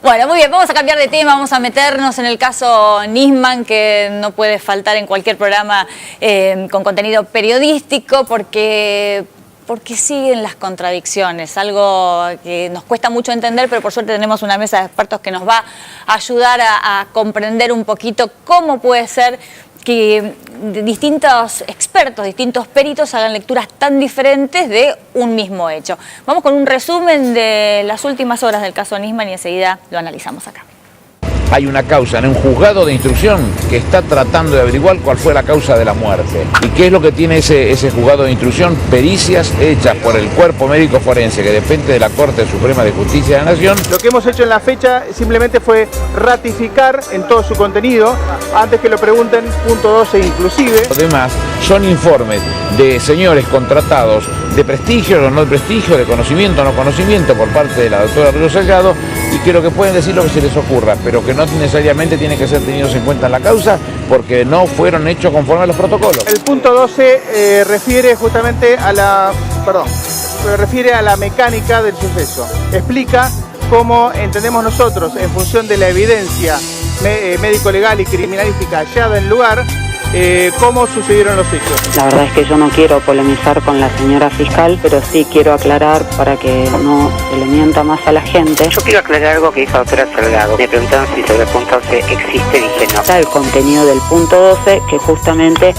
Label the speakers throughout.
Speaker 1: Bueno, muy bien, vamos a cambiar de tema, vamos a meternos en el caso Nisman, que no puede faltar en cualquier programa con contenido periodístico, porque siguen las contradicciones, algo que nos cuesta mucho entender, pero por suerte tenemos una mesa de expertos que nos va a ayudar a comprender un poquito cómo puede ser que distintos expertos, distintos peritos hagan lecturas tan diferentes de un mismo hecho. Vamos con un resumen de las últimas horas del caso Nisman y enseguida lo analizamos acá.
Speaker 2: Hay una causa en un juzgado de instrucción que está tratando de averiguar cuál fue la causa de la muerte. ¿Y qué es lo que tiene ese juzgado de instrucción? Pericias hechas por el cuerpo médico forense que depende de la Corte Suprema de Justicia de la Nación.
Speaker 3: Lo que hemos hecho en la fecha simplemente fue ratificar en todo su contenido, antes que lo pregunten, punto 12 inclusive.
Speaker 2: Además, son informes de señores contratados de prestigio o no de prestigio, de conocimiento o no conocimiento por parte de la doctora Río Salgado, y que lo que pueden decir lo que se les ocurra, pero que no necesariamente tienen que ser tenidos en cuenta en la causa porque no fueron hechos conforme a los protocolos.
Speaker 3: El punto 12 refiere justamente a la mecánica del suceso. Explica cómo entendemos nosotros, en función de la evidencia médico-legal y criminalística hallada en el lugar, cómo sucedieron los hechos.
Speaker 4: La verdad es que yo no quiero polemizar con la señora fiscal, pero sí quiero aclarar para que no se le mienta más a la gente.
Speaker 5: Yo quiero aclarar algo que dijo la doctora Salgado. Me preguntaron si sobre el punto 12 existe, dije no.
Speaker 4: Está el contenido del punto 12 que justamente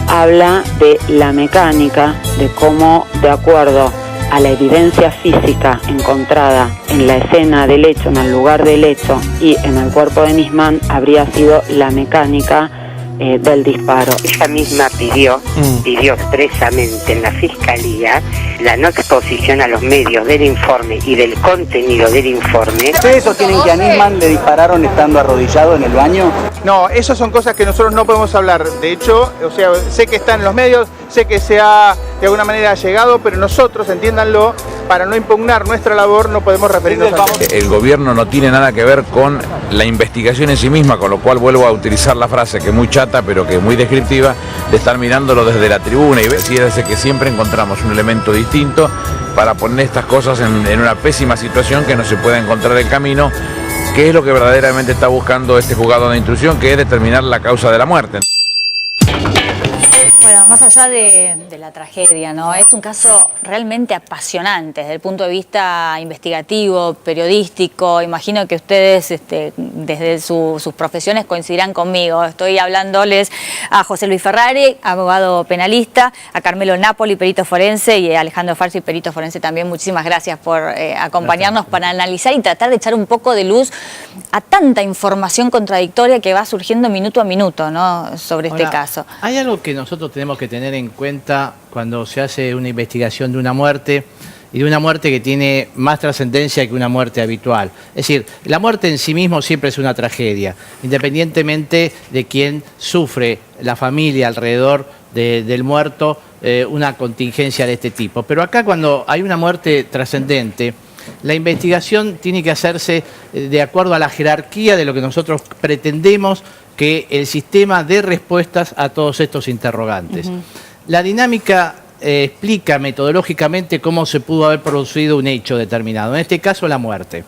Speaker 4: habla de la mecánica, de cómo, de acuerdo a la evidencia física encontrada en la escena del hecho, en el lugar del hecho y en el cuerpo de Nisman, habría sido la mecánica del disparo.
Speaker 5: Ella misma pidió expresamente en la Fiscalía la no exposición a los medios del informe y del contenido del informe.
Speaker 6: ¿Ustedes sostienen que a Nisman le dispararon estando arrodillado en el baño?
Speaker 3: No, esas son cosas que nosotros no podemos hablar. De hecho, o sea, sé que está en los medios, sé que se ha de alguna manera llegado, pero nosotros, entiéndanlo, para no impugnar nuestra labor no podemos referirnos a eso.
Speaker 2: El gobierno no tiene nada que ver con la investigación en sí misma, con lo cual vuelvo a utilizar la frase que es muy chata pero que es muy descriptiva, de estar mirándolo desde la tribuna y decirse que siempre encontramos un elemento distinto para poner estas cosas en una pésima situación que no se puede encontrar el camino, que es lo que verdaderamente está buscando este juzgado de instrucción, que es determinar la causa de la muerte.
Speaker 1: Bueno, más allá de la tragedia, ¿no? Es un caso realmente apasionante desde el punto de vista investigativo, periodístico. Imagino que ustedes desde sus profesiones coincidirán conmigo. Estoy hablándoles a José Luis Ferrari, abogado penalista, a Carmelo Napoli, perito forense, y a Alejandro Farsi, perito forense también. Muchísimas gracias por acompañarnos para analizar y tratar de echar un poco de luz a tanta información contradictoria que va surgiendo minuto a minuto, ¿no? Sobre este caso.
Speaker 7: Hay algo que nosotros tenemos que tener en cuenta cuando se hace una investigación de una muerte, y de una muerte que tiene más trascendencia que una muerte habitual. Es decir, la muerte en sí mismo siempre es una tragedia, independientemente de quién sufre, la familia alrededor del muerto, una contingencia de este tipo. Pero acá, cuando hay una muerte trascendente, la investigación tiene que hacerse de acuerdo a la jerarquía de lo que nosotros pretendemos que el sistema dé respuestas a todos estos interrogantes. La dinámica explica metodológicamente cómo se pudo haber producido un hecho determinado, en este caso la muerte.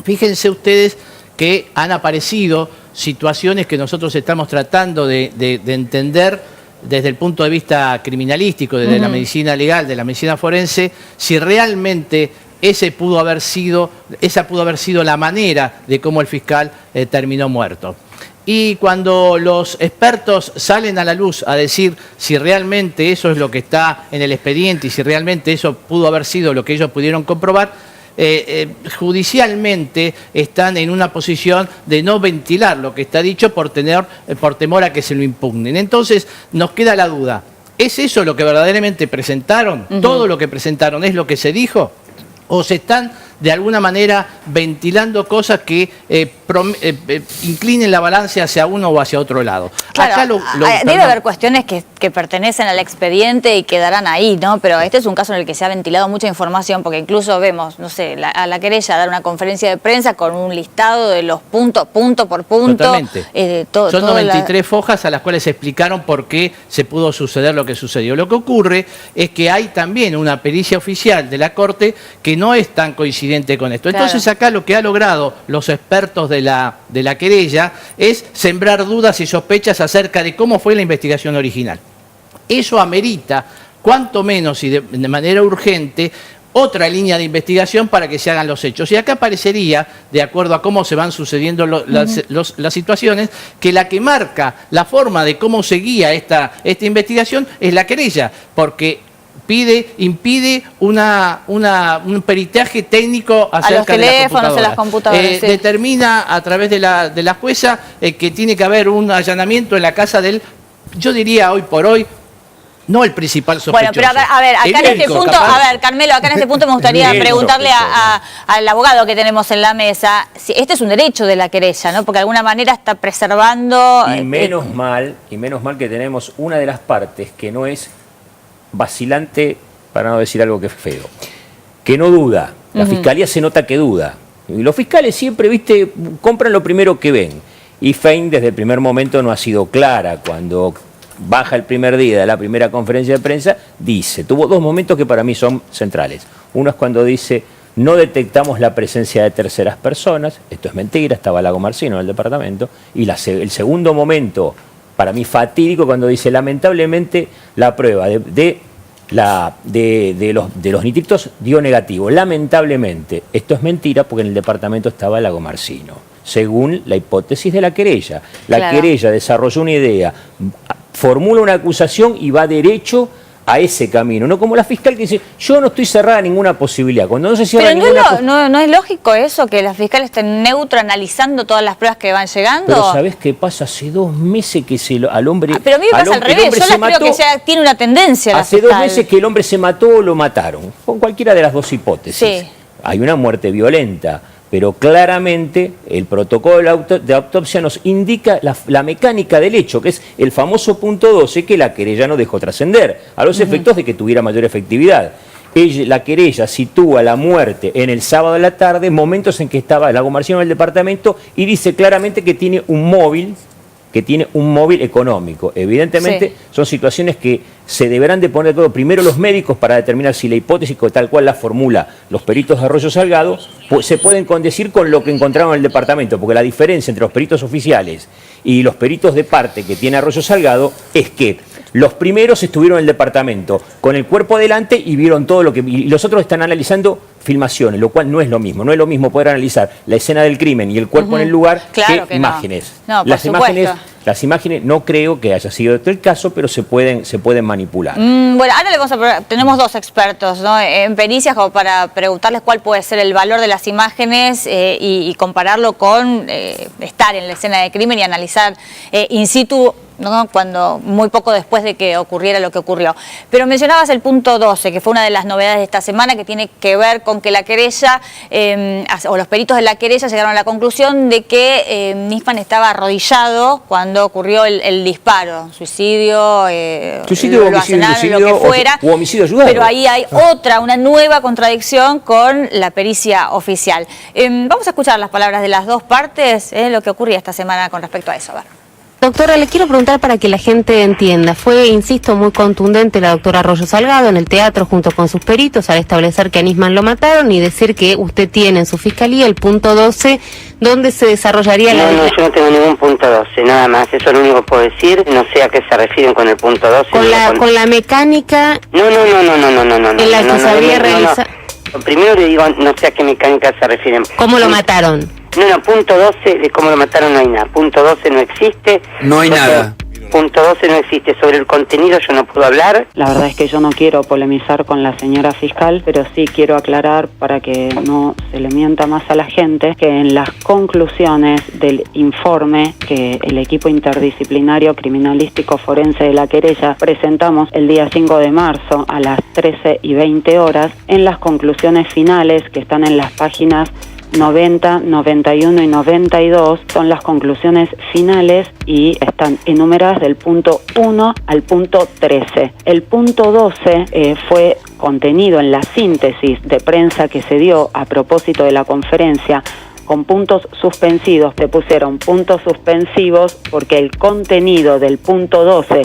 Speaker 7: Fíjense ustedes que han aparecido situaciones que nosotros estamos tratando de entender desde el punto de vista criminalístico, desde la medicina legal, de la medicina forense, si realmente esa pudo haber sido la manera de cómo el fiscal terminó muerto. Y cuando los expertos salen a la luz a decir si realmente eso es lo que está en el expediente y si realmente eso pudo haber sido lo que ellos pudieron comprobar, judicialmente están en una posición de no ventilar lo que está dicho por temor a que se lo impugnen. Entonces nos queda la duda, ¿es eso lo que verdaderamente presentaron? ¿Todo lo que presentaron es lo que se dijo? ¿O se están de alguna manera ventilando cosas que inclinen la balanza hacia uno o hacia otro lado?
Speaker 1: Claro,
Speaker 7: acá
Speaker 1: debe haber cuestiones que pertenecen al expediente y quedarán ahí, ¿no? Pero este es un caso en el que se ha ventilado mucha información, porque incluso vemos, no sé, a la querella dar una conferencia de prensa con un listado de los puntos, punto por punto.
Speaker 7: Totalmente. Son 93 fojas a las cuales se explicaron por qué se pudo suceder lo que sucedió. Lo que ocurre es que hay también una pericia oficial de la Corte que no es tan coincidente coincidente con esto. Entonces acá lo que han logrado los expertos de la querella es sembrar dudas y sospechas acerca de cómo fue la investigación original. Eso amerita, cuanto menos y de manera urgente, otra línea de investigación para que se hagan los hechos. Y acá parecería, de acuerdo a cómo se van sucediendo las situaciones, que la que marca la forma de cómo se guía esta investigación es la querella, porque impide un peritaje técnico acerca de las computadoras.
Speaker 1: Sí.
Speaker 7: Determina a través de la jueza que tiene que haber un allanamiento en la casa del, yo diría hoy por hoy, no el principal sospechoso.
Speaker 1: Bueno, pero a ver, acá en este punto, Carmelo, acá en este punto me gustaría preguntarle al abogado que tenemos en la mesa, si este es un derecho de la querella, ¿no? Porque de alguna manera está preservando...
Speaker 8: Y menos mal que tenemos una de las partes que no es vacilante, para no decir algo que es feo, que no duda. La fiscalía se nota que duda. Y los fiscales siempre, viste, compran lo primero que ven. Y Fein desde el primer momento no ha sido clara. Cuando baja el primer día de la primera conferencia de prensa, tuvo dos momentos que para mí son centrales. Uno es cuando dice, no detectamos la presencia de terceras personas, esto es mentira, estaba Lago Marcino en el departamento, y el segundo momento, para mí fatídico, cuando dice, lamentablemente la prueba de los nitritos dio negativo, lamentablemente, esto es mentira porque en el departamento estaba Lago Marcino, según la hipótesis de la querella. La querella desarrolló una idea, formula una acusación y va derecho a ese camino, no como la fiscal que dice, yo no estoy cerrada a ninguna posibilidad. Cuando no se cierra
Speaker 1: ¿no es lógico eso, que la fiscal esté neutro analizando todas las pruebas que van llegando?
Speaker 8: Pero ¿sabés qué pasa? Hace 2 meses que al hombre...
Speaker 1: pero a mí me pasa al revés, yo creo que tiene una tendencia
Speaker 8: hace 2 meses que el hombre se mató o lo mataron, con cualquiera de las dos hipótesis.
Speaker 1: Sí.
Speaker 8: Hay una muerte violenta, pero claramente el protocolo de autopsia nos indica la mecánica del hecho, que es el famoso punto 12 que la querella no dejó trascender, a los efectos de que tuviera mayor efectividad. La querella sitúa la muerte en el sábado de la tarde, momentos en que estaba Lago Marcino en el departamento, y dice claramente que tiene un móvil económico. Evidentemente son situaciones que se deberán de poner todo primero los médicos para determinar si la hipótesis tal cual la formula los peritos de Arroyo Salgado se pueden condecir con lo que encontraron en el departamento, porque la diferencia entre los peritos oficiales y los peritos de parte que tiene Arroyo Salgado es que los primeros estuvieron en el departamento con el cuerpo delante y vieron todo lo que... Y los otros están analizando filmaciones, lo cual no es lo mismo. No es lo mismo poder analizar la escena del crimen y el cuerpo en el lugar que imágenes.
Speaker 1: No,
Speaker 8: las imágenes no creo que haya sido el caso, pero se pueden manipular.
Speaker 1: Bueno, ahora tenemos 2 expertos, ¿no?, en pericias, como para preguntarles cuál puede ser el valor de las imágenes y compararlo con estar en la escena de crimen y analizar in situ, ¿no?, cuando muy poco después de que ocurriera lo que ocurrió. Pero mencionabas el punto 12, que fue una de las novedades de esta semana, que tiene que ver con que la querella, o los peritos de la querella llegaron a la conclusión de que Nisman estaba arrodillado cuando ocurrió el disparo, suicidio,
Speaker 8: homicidio,
Speaker 1: lo que fuera,
Speaker 8: o homicidio ayudado.
Speaker 1: Pero ahí hay una nueva contradicción con la pericia oficial. Vamos a escuchar las palabras de las dos partes, lo que ocurría esta semana con respecto a eso. A ver.
Speaker 9: Doctora, le quiero preguntar para que la gente entienda. Fue, insisto, muy contundente la doctora Arroyo Salgado en el teatro junto con sus peritos al establecer que a Nisman lo mataron y decir que usted tiene en su fiscalía el punto 12 donde se desarrollaría
Speaker 5: No, yo no tengo ningún punto 12, nada más. Eso es lo único que puedo decir. No sé a qué se refieren con el punto 12.
Speaker 9: Con la mecánica...
Speaker 5: No.
Speaker 9: En la que se habría realizado...
Speaker 5: Primero le digo, no sé a qué mecánica se refieren.
Speaker 9: ¿Cómo lo mataron?
Speaker 5: No, punto 12 de cómo lo mataron no hay nada. Punto 12 no existe.
Speaker 10: No hay nada.
Speaker 5: Punto 12 no existe. Sobre el contenido yo no puedo hablar.
Speaker 4: La verdad es que yo no quiero polemizar con la señora fiscal, pero sí quiero aclarar para que no se le mienta más a la gente que en las conclusiones del informe que el equipo interdisciplinario criminalístico forense de la querella presentamos el día 5 de marzo a las 13:20 horas, en las conclusiones finales que están en las páginas 90, 91 y 92 son las conclusiones finales y están enumeradas del punto 1 al punto 13. El punto 12 fue contenido en la síntesis de prensa que se dio a propósito de la conferencia con puntos suspensivos. Se pusieron puntos suspensivos porque el contenido del punto 12,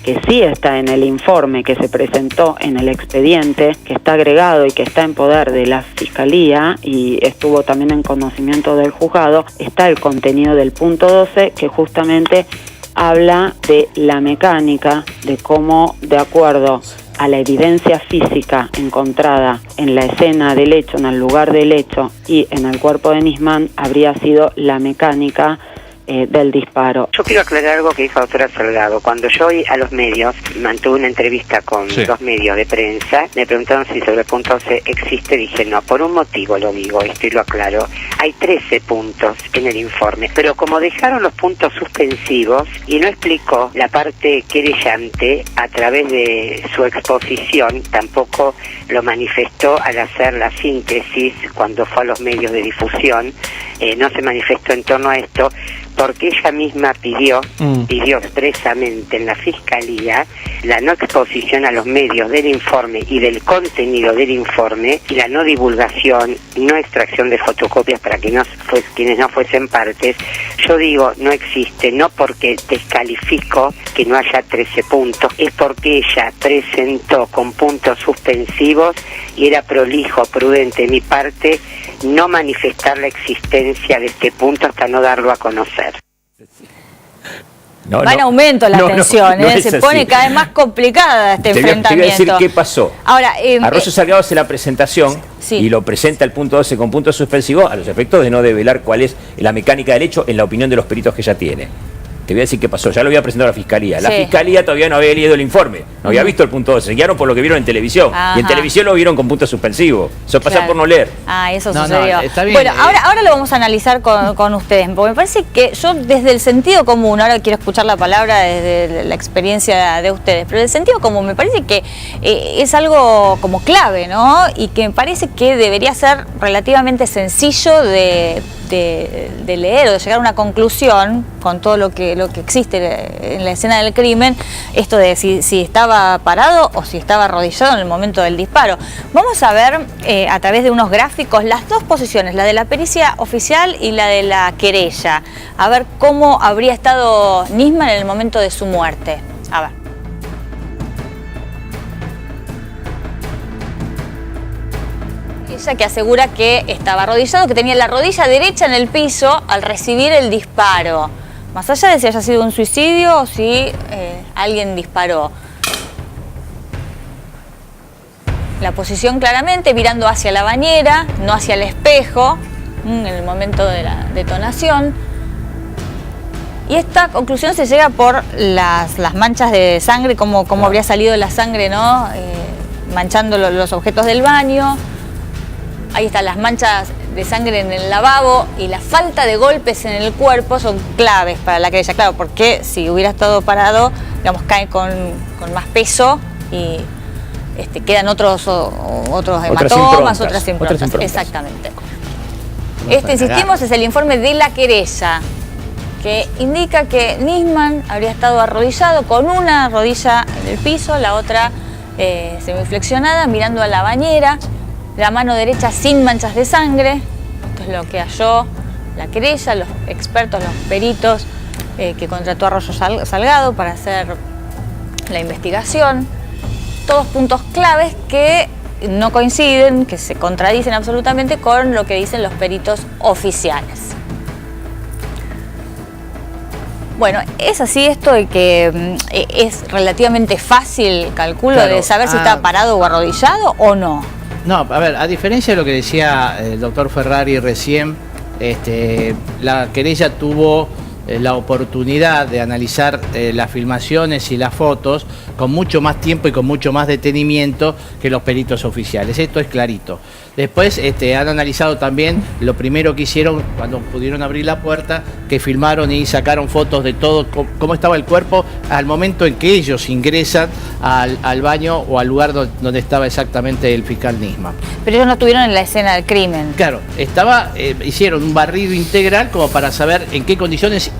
Speaker 4: que sí está en el informe que se presentó en el expediente, que está agregado y que está en poder de la Fiscalía y estuvo también en conocimiento del juzgado, está el contenido del punto 12 que justamente habla de la mecánica, de cómo, de acuerdo a la evidencia física encontrada en la escena del hecho, en el lugar del hecho y en el cuerpo de Nisman, habría sido la mecánica del disparo.
Speaker 5: Yo quiero aclarar algo que dijo la doctora Salgado. Cuando yo a los medios mantuve una entrevista con dos medios de prensa, me preguntaron si sobre el punto 12 existe, dije no, por un motivo lo digo, esto y lo aclaro. Hay 13 puntos en el informe, pero como dejaron los puntos suspensivos y no explicó la parte querellante a través de su exposición, tampoco lo manifestó al hacer la síntesis cuando fue a los medios de difusión, no se manifestó en torno a esto, porque ella misma pidió expresamente en la Fiscalía la no exposición a los medios del informe y del contenido del informe y la no divulgación, no extracción de fotocopias para que quienes no fuesen partes. Yo digo, no existe, no porque descalifico que no haya 13 puntos, es porque ella presentó con puntos suspensivos y era prolijo, prudente de mi parte no manifestar la existencia de este punto hasta no darlo a conocer.
Speaker 1: Va en aumento la tensión, se pone cada vez más complicada este enfrentamiento.
Speaker 8: Te voy a decir qué pasó.
Speaker 1: Ahora,
Speaker 8: Arroyo Salgado hace la presentación y lo presenta el punto 12 con puntos suspensivos a los efectos de no develar cuál es la mecánica del hecho en la opinión de los peritos que ella tiene. Te voy a decir qué pasó, ya lo había presentado a la Fiscalía. La Fiscalía todavía no había leído el informe, no había visto el punto 12, se guiaron por lo que vieron en televisión. Y en televisión lo vieron con puntos suspensivos. Eso pasa por no leer.
Speaker 1: Eso sucedió.
Speaker 7: Está bien,
Speaker 1: bueno, ahora lo vamos a analizar con ustedes, porque me parece que yo desde el sentido común, ahora quiero escuchar la palabra desde la experiencia de ustedes, pero el sentido común me parece que es algo como clave, ¿no? Y que me parece que debería ser relativamente sencillo de leer o de llegar a una conclusión con todo lo que existe en la escena del crimen, esto de si estaba parado o si estaba arrodillado en el momento del disparo. Vamos a ver a través de unos gráficos las dos posiciones, la de la pericia oficial y la de la querella, a ver cómo habría estado Nisman en el momento de su muerte. A ver. Ella que asegura que estaba arrodillado, que tenía la rodilla derecha en el piso al recibir el disparo. Más allá de si haya sido un suicidio o si alguien disparó. La posición claramente mirando hacia la bañera, no hacia el espejo, en el momento de la detonación. Y esta conclusión se llega por las manchas de sangre, cómo habría salido la sangre, ¿no? Manchando los objetos del baño. Ahí están las manchas de sangre en el lavabo y la falta de golpes en el cuerpo son claves para la querella. Claro, porque si hubiera estado parado, digamos, cae con más peso y quedan otros hematomas, otras improntas. Exactamente. Insistimos, es el informe de la querella, que indica que Nisman habría estado arrodillado con una rodilla en el piso, la otra semiflexionada, mirando a la bañera. La mano derecha sin manchas de sangre. Esto es lo que halló la querella, los expertos, los peritos que contrató Arroyo Salgado para hacer la investigación. Todos puntos claves que no coinciden, que se contradicen absolutamente con lo que dicen los peritos oficiales. Bueno, es así esto de que es relativamente fácil, calculo, de saber si está parado o arrodillado o no.
Speaker 7: No, a ver, a diferencia de lo que decía el doctor Ferrari recién, la querella tuvo la oportunidad de analizar las filmaciones y las fotos con mucho más tiempo y con mucho más detenimiento que los peritos oficiales. Esto es clarito. Después han analizado también lo primero que hicieron cuando pudieron abrir la puerta, que filmaron y sacaron fotos de todo, cómo estaba el cuerpo al momento en que ellos ingresan al baño o al lugar donde estaba exactamente el fiscal Nisman.
Speaker 1: Pero ellos no estuvieron en la escena del crimen.
Speaker 7: Claro, hicieron un barrido integral como para saber en qué condiciones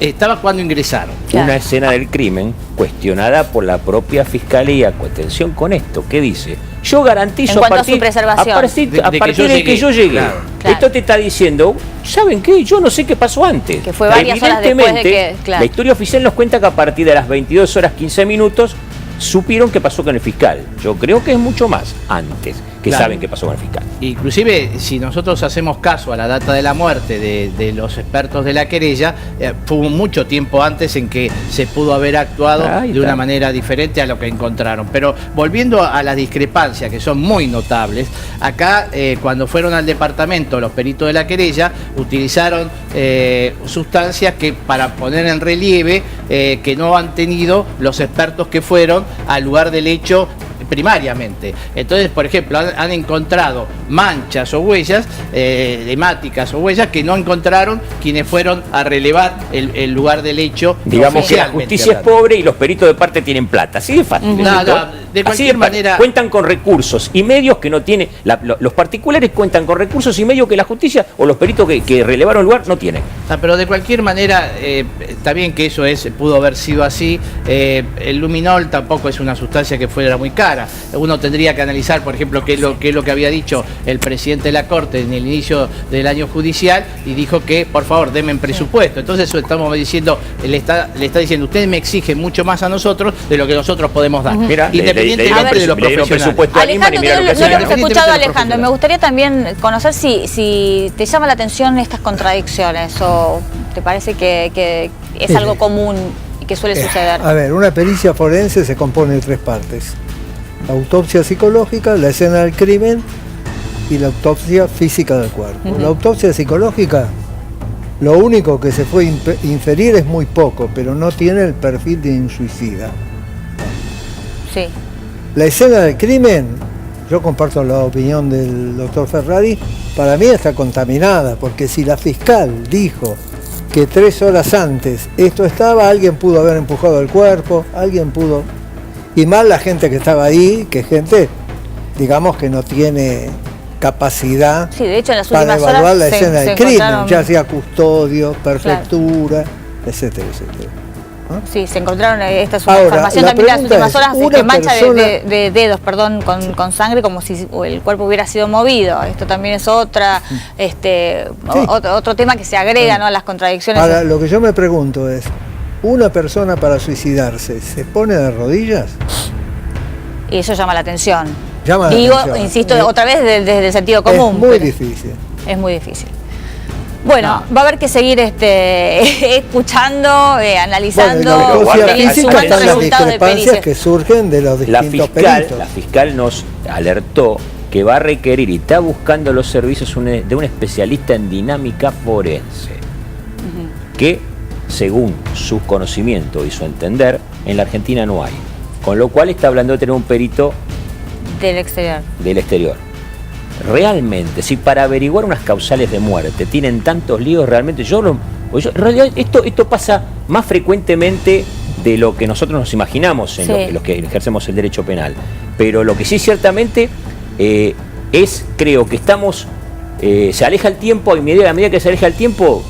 Speaker 7: estaba cuando ingresaron.
Speaker 1: Claro.
Speaker 8: Una escena del crimen cuestionada por la propia fiscalía. Atención con esto, ¿qué dice? Yo garantizo
Speaker 1: En cuanto a su preservación.
Speaker 8: a partir de que yo llegué.
Speaker 7: Claro.
Speaker 8: Esto te está diciendo, ¿saben qué? Yo no sé qué pasó antes.
Speaker 1: Que fue varias horas después de que, claro.
Speaker 8: La historia oficial nos cuenta que a partir de las 22 horas 15 minutos supieron qué pasó con el fiscal. Yo creo que es mucho más antes que
Speaker 7: Claro.
Speaker 8: saben qué pasó con el fiscal.
Speaker 7: Inclusive, si nosotros hacemos caso a la data de la muerte de los expertos de la querella, fue mucho tiempo antes en que se pudo haber actuado
Speaker 8: Ahí
Speaker 7: de
Speaker 8: está.
Speaker 7: una manera diferente a lo que encontraron. Pero volviendo a las discrepancias, que son muy notables, acá cuando fueron al departamento los peritos de la querella, utilizaron sustancias que para poner en relieve que no han tenido los expertos que fueron al lugar del hecho primariamente. Entonces, por ejemplo, han encontrado manchas o huellas, hemáticas o huellas que no encontraron quienes fueron a relevar el lugar del hecho.
Speaker 8: Digamos que la
Speaker 7: oficialmente
Speaker 8: justicia es
Speaker 7: hablando.
Speaker 8: pobre y los peritos de parte tienen plata. Así de fácil. ¿es
Speaker 7: No,
Speaker 8: cierto?
Speaker 7: no, de
Speaker 8: Así
Speaker 7: cualquier manera.
Speaker 8: Cuentan con recursos y medios que no tienen. Los particulares cuentan con recursos y medios que la justicia o los peritos que relevaron el lugar no tienen.
Speaker 7: Pero de cualquier manera, está bien que eso pudo haber sido así. El luminol tampoco es una sustancia que fuera muy cara. Uno tendría que analizar, por ejemplo, qué es lo que había dicho el presidente de la Corte en el inicio del año judicial, y dijo que, por favor, denme presupuesto. Entonces eso estamos diciendo, le está diciendo, ustedes me exigen mucho más a nosotros de lo que nosotros podemos dar.
Speaker 8: Mira,
Speaker 7: independientemente de los
Speaker 8: le dieron
Speaker 7: profesionales.
Speaker 8: presupuesto a Nisman y
Speaker 1: Alejandro,
Speaker 8: mira lo que
Speaker 1: no
Speaker 8: hacen.
Speaker 1: lo hemos escuchado,
Speaker 7: Independientemente de los
Speaker 1: Alejandro. Me gustaría también conocer si te llama la atención estas contradicciones o te parece que es algo común y que suele suceder.
Speaker 10: A ver, una pericia forense se compone de 3 partes. La autopsia psicológica, la escena del crimen y la autopsia física del cuerpo. La autopsia psicológica, lo único que se puede inferir es muy poco, pero no tiene el perfil de un suicida.
Speaker 1: Sí.
Speaker 10: La escena del crimen, yo comparto la opinión del doctor Ferrari, para mí está contaminada, porque si la fiscal dijo que 3 horas antes esto estaba, alguien pudo haber empujado el cuerpo, alguien pudo... Y más la gente que estaba ahí, que gente, digamos, que no tiene capacidad
Speaker 1: Sí, de hecho en las
Speaker 10: para
Speaker 1: últimas
Speaker 10: evaluar
Speaker 1: horas
Speaker 10: la escena del crimen,
Speaker 1: encontraron-
Speaker 10: ya sea custodio, prefectura, etcétera, etcétera. ¿no?
Speaker 1: Sí, se encontraron esta
Speaker 10: Ahora,
Speaker 1: información
Speaker 10: la
Speaker 1: también en las
Speaker 10: pregunta
Speaker 1: últimas
Speaker 10: es,
Speaker 1: horas,
Speaker 10: una
Speaker 1: que mancha
Speaker 10: persona-
Speaker 1: de dedos, perdón, con sangre, como si el cuerpo hubiera sido movido. Esto también es otro tema que se agrega, ¿no?, a las contradicciones.
Speaker 10: Ahora, lo que yo me pregunto es, ¿una persona para suicidarse se pone de rodillas?
Speaker 1: Y eso llama la atención.
Speaker 10: Llama la
Speaker 1: Digo,
Speaker 10: atención.
Speaker 1: insisto, otra vez desde el sentido común.
Speaker 10: Es muy
Speaker 1: pero
Speaker 10: difícil.
Speaker 1: es muy difícil. Bueno, va a haber que seguir escuchando, analizando,
Speaker 10: Bueno, y la autopsia
Speaker 8: guarda,
Speaker 10: física
Speaker 1: sumando
Speaker 10: están las
Speaker 1: resultados de
Speaker 10: discrepancias
Speaker 1: pericias.
Speaker 10: que surgen de los distintos peritos.
Speaker 8: La fiscal nos alertó que va a requerir y está buscando los servicios de un especialista en dinámica forense, que según su conocimiento y su entender, en la Argentina no hay. Con lo cual está hablando de tener un perito
Speaker 1: Del exterior.
Speaker 8: del exterior. Realmente, si para averiguar unas causales de muerte tienen tantos líos, realmente en realidad esto pasa más frecuentemente de lo que nosotros nos imaginamos en
Speaker 1: Sí.
Speaker 8: los que ejercemos el derecho penal. Pero lo que sí ciertamente creo que estamos, se aleja el tiempo, y a medida que se aleja el tiempo,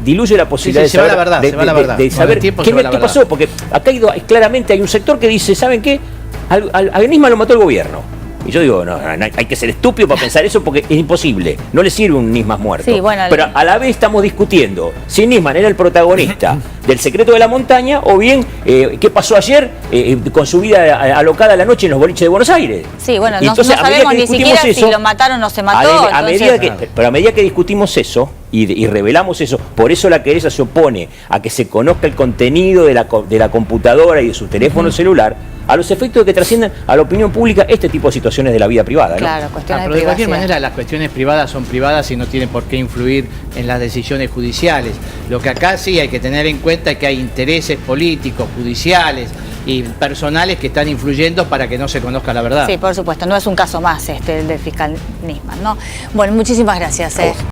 Speaker 8: diluye la posibilidad
Speaker 7: Sí, se va la verdad, se va la verdad.
Speaker 8: de
Speaker 7: Con
Speaker 8: saber
Speaker 7: el tiempo
Speaker 8: qué
Speaker 7: se va la verdad.
Speaker 8: pasó, porque acá claramente hay un sector que dice, ¿saben qué? A Nisman lo mató el gobierno. Y yo digo, no, hay que ser estúpido para pensar eso, porque es imposible. No le sirve un Nisman muerto.
Speaker 1: Sí, bueno,
Speaker 8: pero a la vez estamos discutiendo si Nisman era el protagonista del secreto de la montaña, o bien qué pasó ayer con su vida alocada a la noche en los boliches de Buenos Aires.
Speaker 1: Sí, bueno,
Speaker 8: Y
Speaker 1: no
Speaker 8: entonces, a medida
Speaker 1: sabemos
Speaker 8: que
Speaker 1: ni
Speaker 8: discutimos
Speaker 1: siquiera si
Speaker 8: eso,
Speaker 1: lo mataron o no se mató.
Speaker 8: a medida que discutimos eso y revelamos eso, por eso la querella se opone a que se conozca el contenido de la computadora y de su teléfono celular, a los efectos de que trasciendan a la opinión pública este tipo de situaciones de la vida privada, ¿no?
Speaker 1: Claro, cuestiones
Speaker 7: Pero
Speaker 1: de
Speaker 7: de cualquier
Speaker 1: privacidad.
Speaker 7: manera las cuestiones privadas son privadas y no tienen por qué influir en las decisiones judiciales. Lo que acá sí hay que tener en cuenta es que hay intereses políticos, judiciales y personales que están influyendo para que no se conozca la verdad.
Speaker 1: Sí, por supuesto, no es un caso más el del fiscal Nisman, ¿no? Bueno, muchísimas gracias.